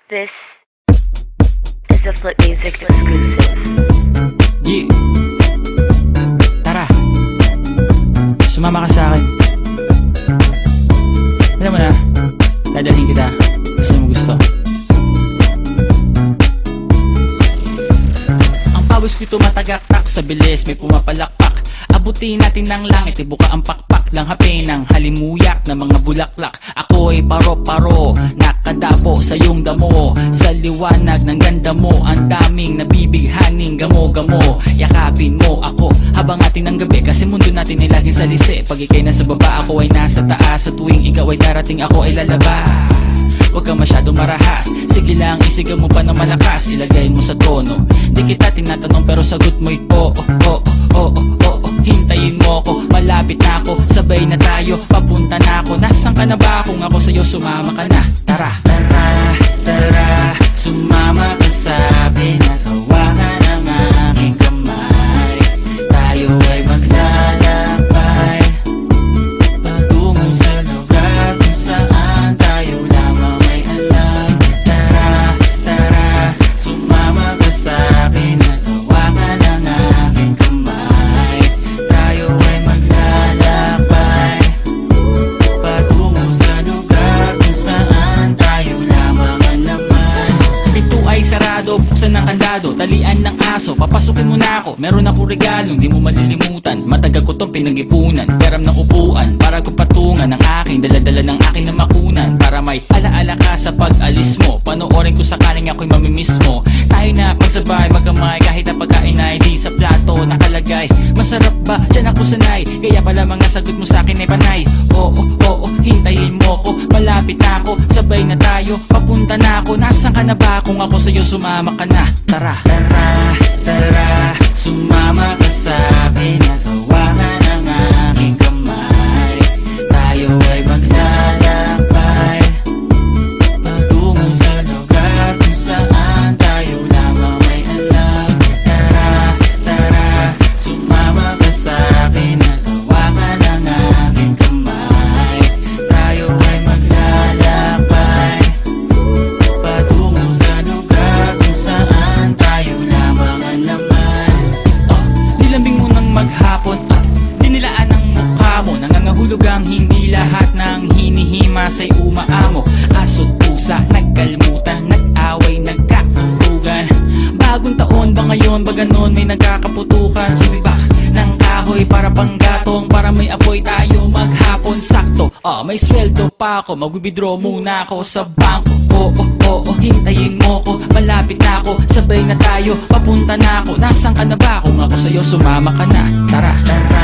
This is a Flip Music exclusive. Yeah. Tara, sumama ka sa akin. Alam mo na, dadalhin kita kasi mo gusto. Ang pawis ko'y tumatagaktak sa bilis, may pumapalakpak. Abutin natin ng langit, ibuka ang pakpak lang hapin ng halimuyak na mga bulaklak. Ako'y paro-paro, nakadapo sa iyong damo. Sa liwanag ng ganda mo, ang daming nabibighaning gamo-gamo. Yakapin mo ako habang atin ng gabi, kasi mundo natin ay laging salisi. Pag ikay nasa baba, ako ay nasa taas. Sa tuwing ikaw ay darating, ako ay lalabas. Huwag ka masyadong marahas, sige lang isigaw mo pa ng malakas. Ilagay mo sa tono, di kita tinatanong pero sagot mo'y oo, oo, oo, oo. Hintayin mo ko, malapit na ako, sabay na tayo, papunta na ako. Nasaan ka na ba? Kung ako sa'yo, sumama ka na. Tara, tara, tara, sumama ka sa akin at hawakan ang aking kamay. Tayo ay maglalakbay patungo sa lugar kung saan tayo lamang ay alam. Tara, tara, sumama ka sa akin at hawakan ang aking kamay. Tayo ay maglalakbay patungo sa lugar kung saan tayo lamang ang laman. Pinto ay sarado, buksan ng kandado, talian ng aso, papasukin mo na ako. Meron ako regalong di mo malilimutan, matagal ko tong pinag-ipunan. Peram ng upuan para ko patungan ang aking daladala ng aking namakunan. Para may alaala ka sa pag-alis mo, panoorin ko sakaling ako'y mamimiss mo. Tayo na pagsabay magkamay kahit ang pagkain ay di sa plato nakalagay. Masarap ba? Diyan ako sanay, kaya pala mga sagot mo sa akin ay panay. Oo, oo, hintayin mo ko, malapit na ako, sabay na tayo, papunta na ako. Nasaan ka na ba? Kung ako sa'yo, sumama ka na. Tara, tara, tara, sumama ka sa akin at hawakan ang aking kamay. Tayo ay maglalakbay patungo sa lugar kung saan tayo lamang may alam. Tara, tara, sumama ka sa akin at hawakan ang aking kamay. Tayo ay maglalakbay patungo sa lugar kung saan tayo lamang ang laman. Nilambing mo ng maghapon at dinilaan ang mukha mo. Nangangahulog ang hindi lahat ng hinihima sa'y umaamo. Aso't pusa, nagkalmutan, nag-away, nagkakulugan. Bagong taon ba ngayon, ba ganon may nagkakaputukan? Sibibak ng kahoy para panggatong, para may apoy tayo maghapon. Sakto, may sweldo pa ako, mag-withdraw muna ako sa bangko. Oo, oo, hintayin mo ko, malapit na ako, sabay na tayo, papunta na ako. Nasaan ka na ba? Kung ako sa'yo, sumama ka na. Tara, tara,